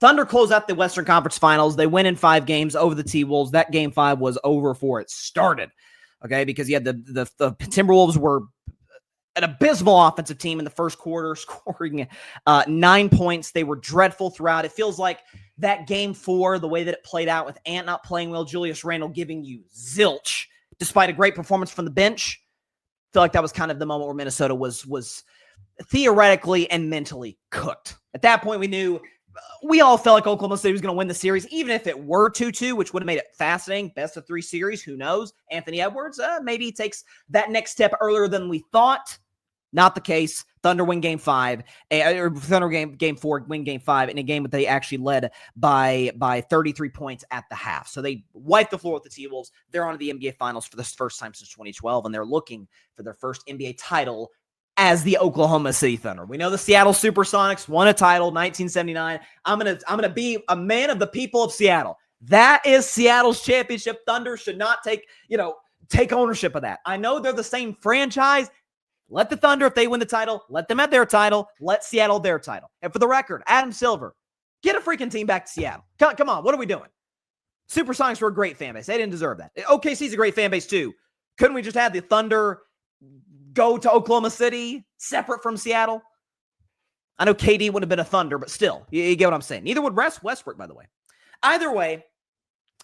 Thunder close out the Western Conference Finals. They win in 5 games over the T-Wolves. That game 5 was over before it started, okay, because you had the Timberwolves were an abysmal offensive team in the first quarter, scoring 9 points. They were dreadful throughout. It feels like that game 4, the way that it played out with Ant not playing well, Julius Randle giving you zilch, despite a great performance from the bench. I feel like that was kind of the moment where Minnesota was theoretically and mentally cooked. At that point, we all felt like Oklahoma City was going to win the series, even if it were 2-2, which would have made it fascinating. Best of 3 series, who knows? Anthony Edwards, maybe he takes that next step earlier than we thought. Not the case. Thunder win game 5, or Thunder game 4, win game 5 in a game that they actually led by 33 points at the half. So they wiped the floor with the T-Wolves. They're on to the NBA Finals for the first time since 2012, and they're looking for their first NBA title as the Oklahoma City Thunder. We know the Seattle Supersonics won a title, 1979. I'm gonna be a man of the people of Seattle. That is Seattle's championship. Thunder should not take ownership of that. I know they're the same franchise. Let the Thunder, if they win the title, let them have their title. Let Seattle their title. And for the record, Adam Silver, get a freaking team back to Seattle. Come on, what are we doing? Supersonics were a great fan base. They didn't deserve that. OKC's a great fan base too. Couldn't we just have the Thunder go to Oklahoma City separate from Seattle? I know KD would have been a Thunder, but still, you get what I'm saying. Neither would Westbrook, by the way. Either way,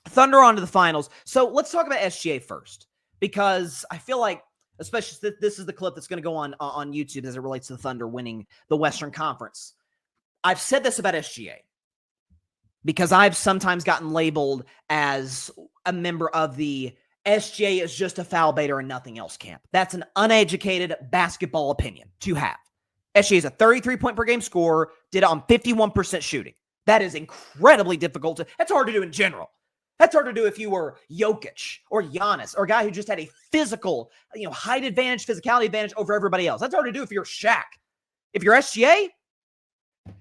Thunder on to the finals. So let's talk about SGA first, because I feel like, especially this is the clip that's going to go on YouTube as it relates to the Thunder winning the Western Conference. I've said this about SGA because I've sometimes gotten labeled as a member of the SGA is just a foul baiter and nothing else camp. That's an uneducated basketball opinion to have. SGA is a 33-point per game scorer, did it on 51% shooting. That is incredibly difficult. That's hard to do in general. That's hard to do if you were Jokic or Giannis or a guy who just had a physical, height advantage, physicality advantage over everybody else. That's hard to do if you're Shaq. If you're SGA,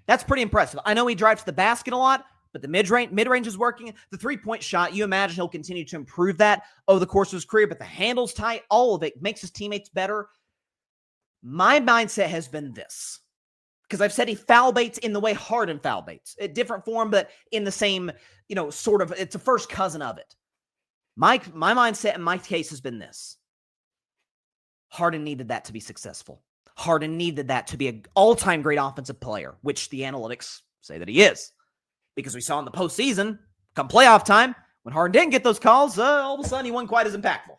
that's pretty impressive. I know he drives to the basket a lot, but the mid-range is working. The three-point shot, you imagine he'll continue to improve that over the course of his career, but the handle's tight, all of it makes his teammates better. My mindset has been this, because I've said he foul baits in the way Harden foul baits. A different form, but in the same, sort of, it's a first cousin of it. My mindset in my case has been this. Harden needed that to be successful. Harden needed that to be an all-time great offensive player, which the analytics say that he is. Because we saw in the postseason, come playoff time, when Harden didn't get those calls, all of a sudden he wasn't quite as impactful.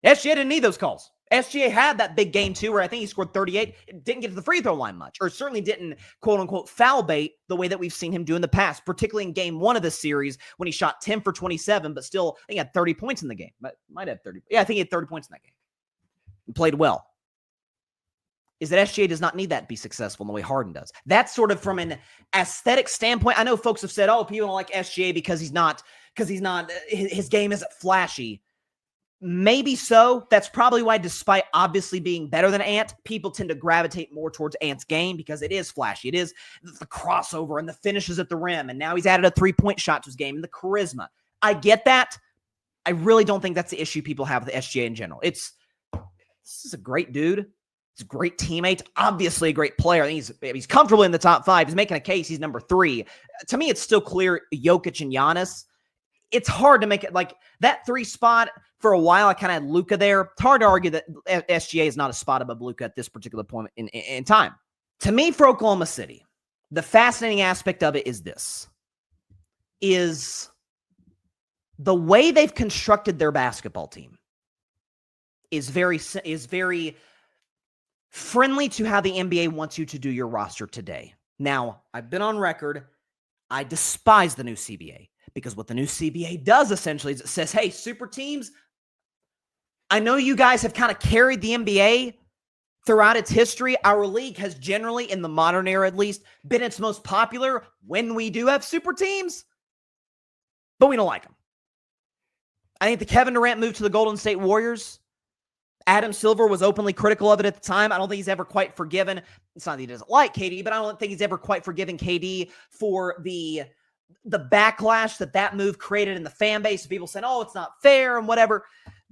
SGA didn't need those calls. SGA had that big game too, where I think he scored 38. Didn't get to the free throw line much, or certainly didn't, quote unquote, foul bait the way that we've seen him do in the past, particularly in game 1 of this series when he shot 10 for 27, but still, I think he had 30 points in the game. Might have 30. Yeah, I think he had 30 points in that game. He played well. Is that SGA does not need that to be successful in the way Harden does. That's sort of from an aesthetic standpoint. I know folks have said, oh, people don't like SGA because his game isn't flashy. Maybe so. That's probably why, despite obviously being better than Ant, people tend to gravitate more towards Ant's game because it is flashy. It is the crossover and the finishes at the rim. And now he's added a three-point shot to his game and the charisma. I get that. I really don't think that's the issue people have with the SGA in general. This is a great dude. He's a great teammate. Obviously a great player. I think he's comfortably in the top 5. He's making a case. He's number 3. To me, it's still clear Jokic and Giannis. It's hard to make it like that 3 spot. For a while, I kind of had Luka there. It's hard to argue that SGA is not a spot above Luka at this particular point in time. To me, for Oklahoma City, the fascinating aspect of it is this. Is the way they've constructed their basketball team is very friendly to how the NBA wants you to do your roster today. Now, I've been on record. I despise the new CBA because what the new CBA does essentially is it says, hey, super teams, I know you guys have kind of carried the NBA throughout its history. Our league has generally, in the modern era at least, been its most popular when we do have super teams, but we don't like them. I think the Kevin Durant move to the Golden State Warriors, Adam Silver was openly critical of it at the time. I don't think he's ever quite forgiven. It's not that he doesn't like KD, but I don't think he's ever quite forgiven KD for the backlash that move created in the fan base. People saying, oh, it's not fair and whatever,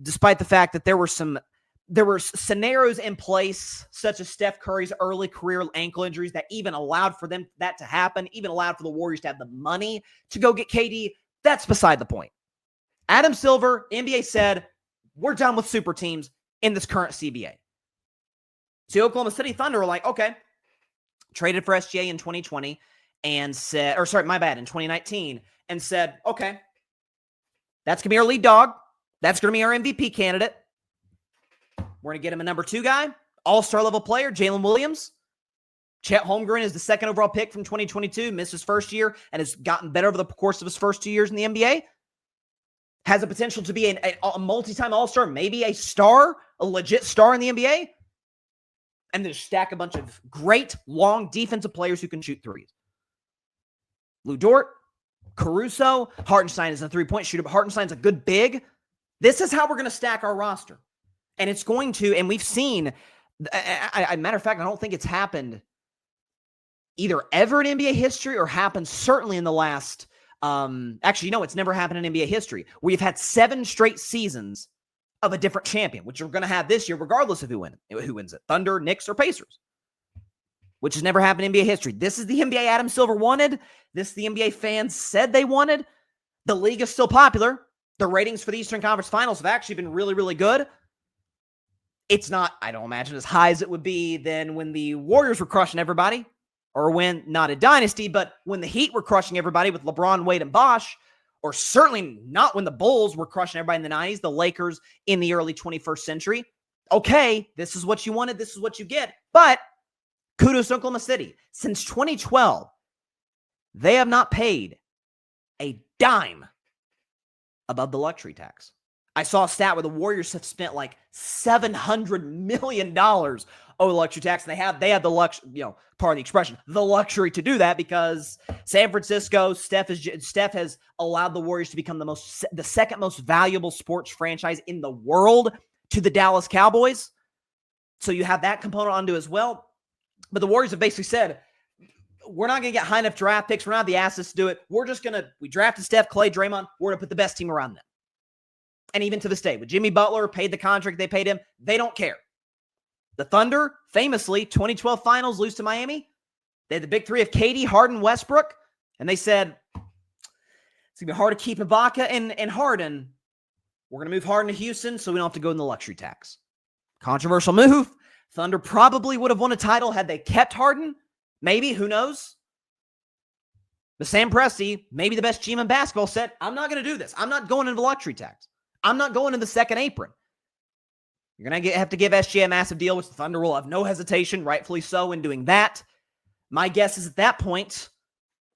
despite the fact that there were some there were scenarios in place, such as Steph Curry's early career ankle injuries, that even allowed for that to happen, even allowed for the Warriors to have the money to go get KD. That's beside the point. Adam Silver, NBA said, we're done with super teams in this current CBA. So the Oklahoma City Thunder were like, okay, traded for SGA in 2020 and said, in 2019, and said, okay, that's going to be our lead dog. That's going to be our MVP candidate. We're going to get him a number 2 guy, all-star level player, Jalen Williams. Chet Holmgren is the second overall pick from 2022, missed his first year, and has gotten better over the course of his first 2 years in the NBA. Has a potential to be a multi-time all-star, maybe a star, a legit star in the NBA. And then stack a bunch of great, long defensive players who can shoot threes. Lou Dort, Caruso, Hartenstein is a three-point shooter, but Hartenstein's a good big. This is how we're going to stack our roster. And it's going to, and we've seen, matter of fact, I don't think it's happened either ever in NBA history or happened certainly in the last, it's never happened in NBA history. We've had 7 straight seasons of a different champion, which we're going to have this year, regardless of who wins it, Thunder, Knicks, or Pacers, which has never happened in NBA history. This is the NBA Adam Silver wanted. This is the NBA fans said they wanted. The league is still popular. The ratings for the Eastern Conference Finals have actually been really, really good. It's not, I don't imagine, as high as it would be than when the Warriors were crushing everybody, or when, not a dynasty, but when the Heat were crushing everybody with LeBron, Wade, and Bosh, or certainly not when the Bulls were crushing everybody in the 90s, the Lakers in the early 21st century. Okay, this is what you wanted, this is what you get. But kudos to Oklahoma City. Since 2012, they have not paid a dime above the luxury tax. I saw a stat where the Warriors have spent like $700 million over the luxury tax. And they have the luxury, pardon the expression, the luxury to do that because San Francisco, Steph has allowed the Warriors to become the second most valuable sports franchise in the world to the Dallas Cowboys. So you have that component onto as well. But the Warriors have basically said, we're not going to get high enough draft picks. We're not have the assets to do it. We drafted Steph, Clay, Draymond. We're going to put the best team around them. And even to this day, with Jimmy Butler paid the contract they paid him, they don't care. The Thunder, famously, 2012 Finals lose to Miami. They had the big 3 of KD, Harden, Westbrook, and they said, it's going to be hard to keep Ibaka and Harden. We're going to move Harden to Houston so we don't have to go in the luxury tax. Controversial move. Thunder probably would have won a title had they kept Harden. Maybe, who knows? But Sam Presti, maybe the best GM in basketball, said, I'm not going to do this. I'm not going into the luxury tax. I'm not going in the second apron. You're going to have to give SGA a massive deal, which the Thunder will have no hesitation, rightfully so, in doing that. My guess is at that point,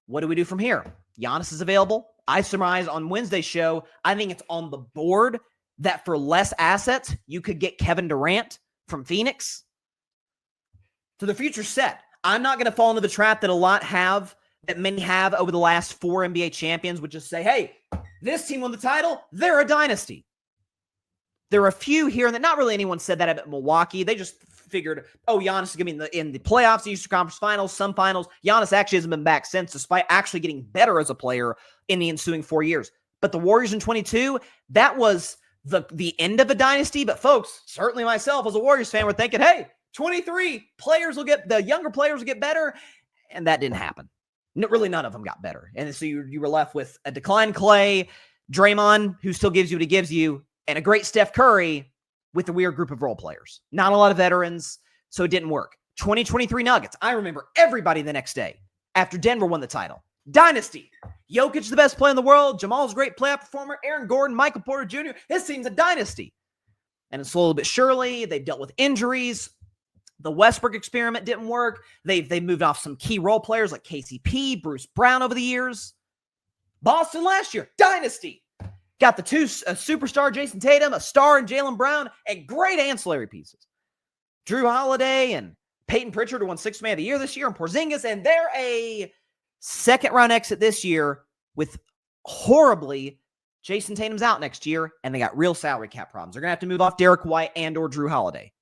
what do we do from here? Giannis is available. I surmise on Wednesday's show, I think it's on the board that for less assets, you could get Kevin Durant from Phoenix. So the future's set. I'm not going to fall into the trap that many have over the last 4 NBA champions, which is say, hey, this team won the title, they're a dynasty. There are a few here, and not really anyone said that about Milwaukee. They just figured, Giannis is going to be in the playoffs, the Eastern Conference Finals, some finals. Giannis actually hasn't been back since, despite actually getting better as a player in the ensuing 4 years. But the Warriors in 22, that was the end of a dynasty. But folks, certainly myself as a Warriors fan, were thinking, hey, 23 the younger players will get better. And that didn't happen. Really, none of them got better. And so you were left with a declined Clay, Draymond, who still gives you what he gives you, and a great Steph Curry with a weird group of role players. Not a lot of veterans, so it didn't work. 2023 Nuggets. I remember everybody the next day after Denver won the title. Dynasty. Jokic, the best player in the world. Jamal's a great playoff performer. Aaron Gordon, Michael Porter Jr. His team's a dynasty. And slowly but surely, they've dealt with injuries. The Westbrook experiment didn't work. They've moved off some key role players like KCP, Bruce Brown over the years. Boston last year, dynasty. Got the 2 superstar Jason Tatum, a star in Jaylen Brown, and great ancillary pieces. Drew Holiday and Peyton Pritchard who won 6th Man of the Year this year, and Porzingis, and they're a second-round exit this year with horribly Jason Tatum's out next year, and they got real salary cap problems. They're going to have to move off Derek White and or Drew Holiday.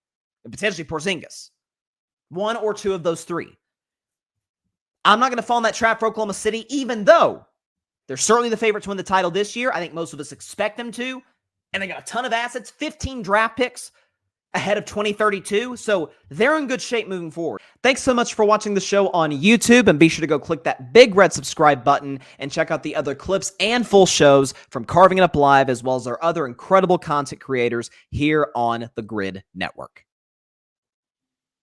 And potentially Porzingis. 1 or 2 of those 3. I'm not going to fall in that trap for Oklahoma City, even though they're certainly the favorite to win the title this year. I think most of us expect them to. And they got a ton of assets, 15 draft picks. ahead of 2032. So they're in good shape moving forward. Thanks so much for watching the show on YouTube, and be sure to go click that big red subscribe button and check out the other clips and full shows from Carving It Up Live, as well as our other incredible content creators here on the Grid Network.